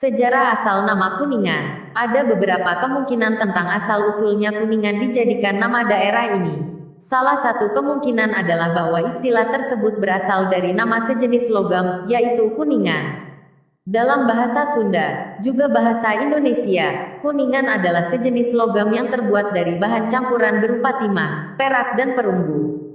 Sejarah asal nama Kuningan. Ada beberapa kemungkinan tentang asal-usulnya Kuningan dijadikan nama daerah ini. Salah satu kemungkinan adalah bahwa istilah tersebut berasal dari nama sejenis logam, yaitu kuningan. Dalam bahasa Sunda, juga bahasa Indonesia, kuningan adalah sejenis logam yang terbuat dari bahan campuran berupa timah, perak dan perunggu.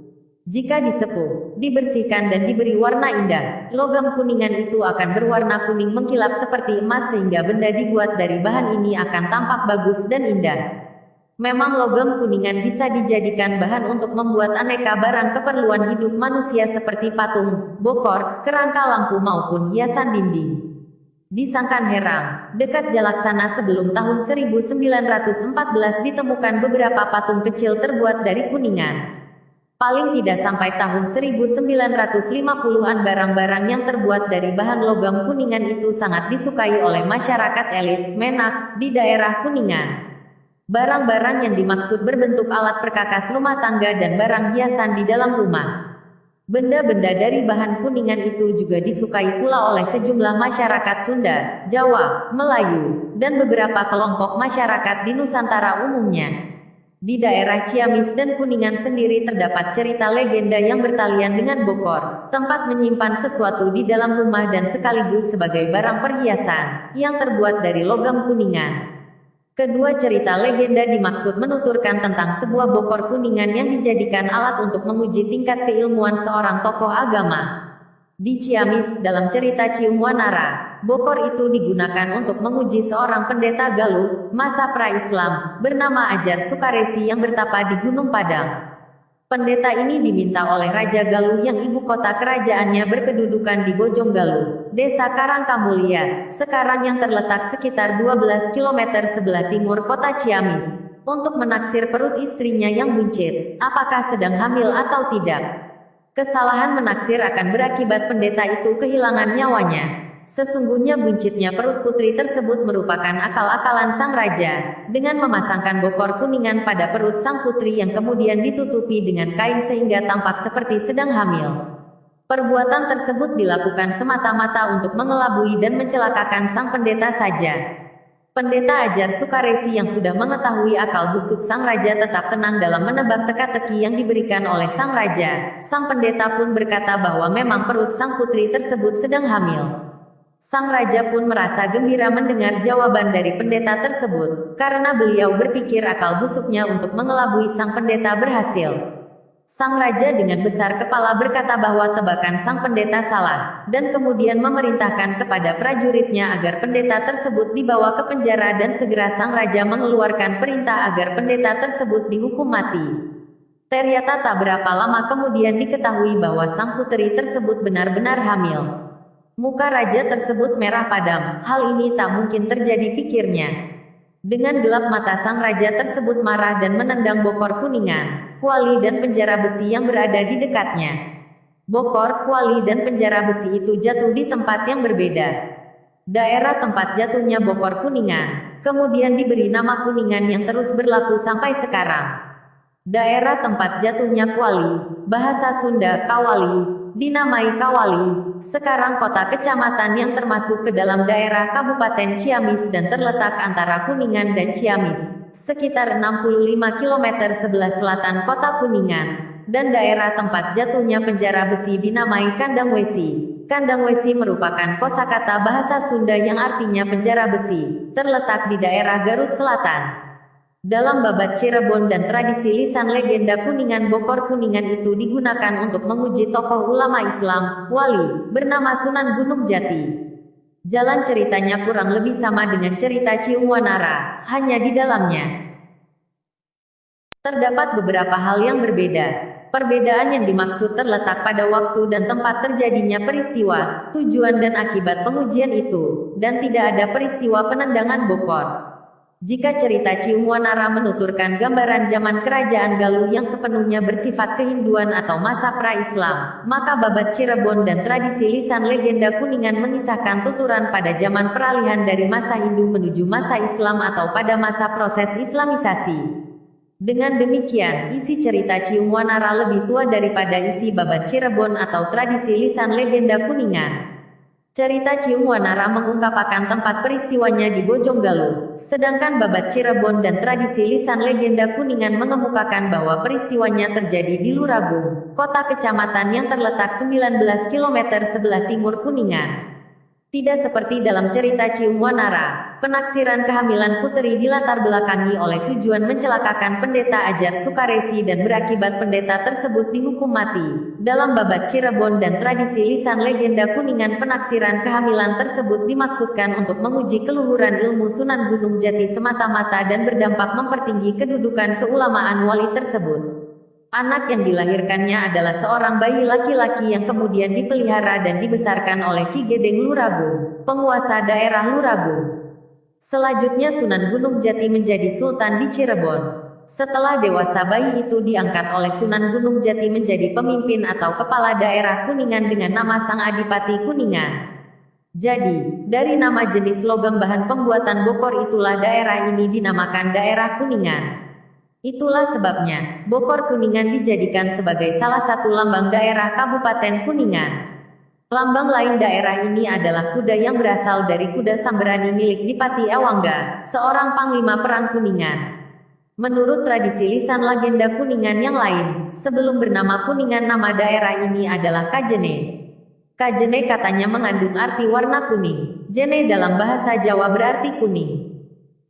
Jika disepuh, dibersihkan dan diberi warna indah, logam kuningan itu akan berwarna kuning mengkilap seperti emas sehingga benda dibuat dari bahan ini akan tampak bagus dan indah. Memang logam kuningan bisa dijadikan bahan untuk membuat aneka barang keperluan hidup manusia seperti patung, bokor, kerangka lampu maupun hiasan dinding. Di Sangkan Herang, dekat Jalaksana sebelum tahun 1914 ditemukan beberapa patung kecil terbuat dari kuningan. Paling tidak sampai tahun 1950-an barang-barang yang terbuat dari bahan logam kuningan itu sangat disukai oleh masyarakat elit, menak, di daerah Kuningan. Barang-barang yang dimaksud berbentuk alat perkakas rumah tangga dan barang hiasan di dalam rumah. Benda-benda dari bahan kuningan itu juga disukai pula oleh sejumlah masyarakat Sunda, Jawa, Melayu, dan beberapa kelompok masyarakat di Nusantara umumnya. Di daerah Ciamis dan Kuningan sendiri terdapat cerita legenda yang bertalian dengan bokor, tempat menyimpan sesuatu di dalam rumah dan sekaligus sebagai barang perhiasan, yang terbuat dari logam kuningan. Kedua cerita legenda dimaksud menuturkan tentang sebuah bokor kuningan yang dijadikan alat untuk menguji tingkat keilmuan seorang tokoh agama. Di Ciamis, dalam cerita Cium Wanara, bokor itu digunakan untuk menguji seorang pendeta Galuh, masa pra-Islam, bernama Ajar Sukaresi yang bertapa di Gunung Padang. Pendeta ini diminta oleh Raja Galuh yang ibu kota kerajaannya berkedudukan di Bojonggaluh, Desa Karangkamulya, sekarang yang terletak sekitar 12 km sebelah timur kota Ciamis, untuk menaksir perut istrinya yang buncit, apakah sedang hamil atau tidak. Kesalahan menaksir akan berakibat pendeta itu kehilangan nyawanya. Sesungguhnya buncitnya perut putri tersebut merupakan akal-akalan sang raja, dengan memasangkan bokor kuningan pada perut sang putri yang kemudian ditutupi dengan kain sehingga tampak seperti sedang hamil. Perbuatan tersebut dilakukan semata-mata untuk mengelabui dan mencelakakan sang pendeta saja. Pendeta Ajar Sukaresi yang sudah mengetahui akal busuk sang raja tetap tenang dalam menebak teka-teki yang diberikan oleh sang raja. Sang pendeta pun berkata bahwa memang perut sang putri tersebut sedang hamil. Sang raja pun merasa gembira mendengar jawaban dari pendeta tersebut, karena beliau berpikir akal busuknya untuk mengelabui sang pendeta berhasil. Sang raja dengan besar kepala berkata bahwa tebakan sang pendeta salah, dan kemudian memerintahkan kepada prajuritnya agar pendeta tersebut dibawa ke penjara dan segera sang raja mengeluarkan perintah agar pendeta tersebut dihukum mati. Ternyata tak berapa lama kemudian diketahui bahwa sang putri tersebut benar-benar hamil. Muka raja tersebut merah padam, hal ini tak mungkin terjadi pikirnya. Dengan gelap mata sang raja tersebut marah dan menendang bokor kuningan, kuali dan penjara besi yang berada di dekatnya. Bokor, kuali dan penjara besi itu jatuh di tempat yang berbeda. Daerah tempat jatuhnya bokor kuningan, kemudian diberi nama kuningan yang terus berlaku sampai sekarang. Daerah tempat jatuhnya kuali, bahasa Sunda Kawali, dinamai Kawali, sekarang kota kecamatan yang termasuk ke dalam daerah Kabupaten Ciamis dan terletak antara Kuningan dan Ciamis, sekitar 65 km sebelah selatan kota Kuningan, dan daerah tempat jatuhnya penjara besi dinamai Kandang Wesi. Kandang Wesi merupakan kosakata bahasa Sunda yang artinya penjara besi, terletak di daerah Garut Selatan. Dalam babat Cirebon dan tradisi lisan legenda Kuningan, bokor kuningan itu digunakan untuk menguji tokoh ulama Islam, wali, bernama Sunan Gunung Jati. Jalan ceritanya kurang lebih sama dengan cerita Cium Wanara, hanya di dalamnya terdapat beberapa hal yang berbeda. Perbedaan yang dimaksud terletak pada waktu dan tempat terjadinya peristiwa, tujuan dan akibat pengujian itu, dan tidak ada peristiwa penendangan bokor. Jika cerita Cium Wanara menuturkan gambaran zaman kerajaan Galuh yang sepenuhnya bersifat kehinduan atau masa pra-Islam, maka babat Cirebon dan tradisi lisan legenda Kuningan mengisahkan tuturan pada zaman peralihan dari masa Hindu menuju masa Islam atau pada masa proses Islamisasi. Dengan demikian, isi cerita Cium Wanara lebih tua daripada isi babat Cirebon atau tradisi lisan legenda Kuningan. Cerita Cium Wanara mengungkapkan tempat peristiwanya di Bojonggaluh, sedangkan babat Cirebon dan tradisi lisan legenda Kuningan mengemukakan bahwa peristiwanya terjadi di Luragung, kota kecamatan yang terletak 19 km sebelah timur Kuningan. Tidak seperti dalam cerita Cium Wanara, penaksiran kehamilan putri dilatar belakangi oleh tujuan mencelakakan pendeta Ajar Sukaresi dan berakibat pendeta tersebut dihukum mati. Dalam babat Cirebon dan tradisi lisan legenda Kuningan, penaksiran kehamilan tersebut dimaksudkan untuk menguji keluhuran ilmu Sunan Gunung Jati semata-mata dan berdampak mempertinggi kedudukan keulamaan wali tersebut. Anak yang dilahirkannya adalah seorang bayi laki-laki yang kemudian dipelihara dan dibesarkan oleh Ki Gedeng Luragung, penguasa daerah Luragung. Selanjutnya Sunan Gunung Jati menjadi sultan di Cirebon. Setelah dewasa, bayi itu diangkat oleh Sunan Gunung Jati menjadi pemimpin atau kepala daerah Kuningan dengan nama Sang Adipati Kuningan. Jadi, dari nama jenis logam bahan pembuatan bokor itulah daerah ini dinamakan daerah Kuningan. Itulah sebabnya, Bokor Kuningan dijadikan sebagai salah satu lambang daerah Kabupaten Kuningan. Lambang lain daerah ini adalah kuda yang berasal dari kuda Samberani milik Dipati Ewangga, seorang panglima perang Kuningan. Menurut tradisi lisan legenda Kuningan yang lain, sebelum bernama Kuningan nama daerah ini adalah Kajene. Kajene katanya mengandung arti warna kuning. Jene dalam bahasa Jawa berarti kuning.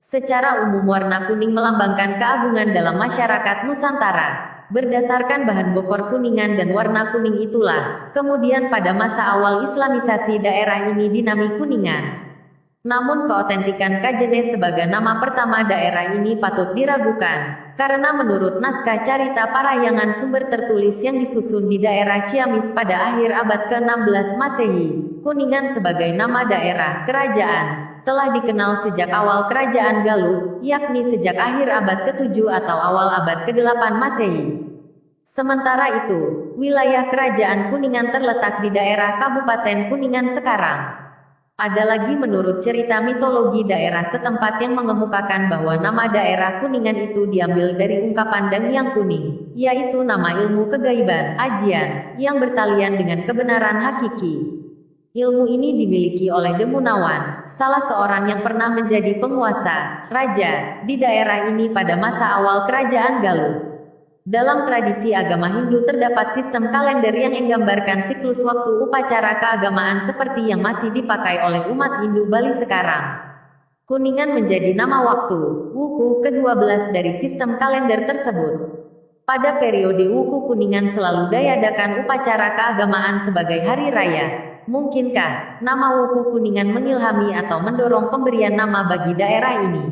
Secara umum warna kuning melambangkan keagungan dalam masyarakat Nusantara. Berdasarkan bahan bokor Kuningan dan warna kuning itulah, kemudian pada masa awal Islamisasi daerah ini dinamai Kuningan. Namun keotentikan Kajene sebagai nama pertama daerah ini patut diragukan, karena menurut naskah Carita Parahyangan sumber tertulis yang disusun di daerah Ciamis pada akhir abad ke-16 Masehi, Kuningan sebagai nama daerah kerajaan telah dikenal sejak awal kerajaan Galuh, yakni sejak akhir abad ke-7 atau awal abad ke-8 Masehi. Sementara itu, wilayah kerajaan Kuningan terletak di daerah Kabupaten Kuningan sekarang. Ada lagi menurut cerita mitologi daerah setempat yang mengemukakan bahwa nama daerah Kuningan itu diambil dari ungkapan Dang Yang Kuning, yaitu nama ilmu kegaiban, ajian, yang bertalian dengan kebenaran hakiki. Ilmu ini dimiliki oleh Demunawan, salah seorang yang pernah menjadi penguasa, raja, di daerah ini pada masa awal kerajaan Galuh. Dalam tradisi agama Hindu terdapat sistem kalender yang menggambarkan siklus waktu upacara keagamaan seperti yang masih dipakai oleh umat Hindu Bali sekarang. Kuningan menjadi nama waktu, wuku ke-12 dari sistem kalender tersebut. Pada periode wuku Kuningan selalu diadakan upacara keagamaan sebagai hari raya. Mungkinkah nama wuku Kuningan mengilhami atau mendorong pemberian nama bagi daerah ini?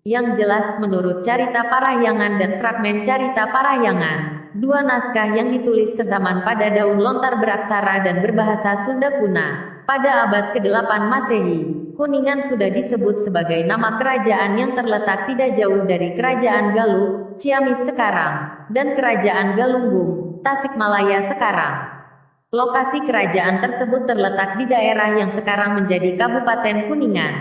Yang jelas menurut Carita Parahyangan dan fragmen Carita Parahyangan, dua naskah yang ditulis sezaman pada daun lontar beraksara dan berbahasa Sunda kuna, pada abad ke-8 Masehi, Kuningan sudah disebut sebagai nama kerajaan yang terletak tidak jauh dari Kerajaan Galuh, Ciamis sekarang, dan Kerajaan Galunggung, Tasikmalaya sekarang. Lokasi kerajaan tersebut terletak di daerah yang sekarang menjadi Kabupaten Kuningan.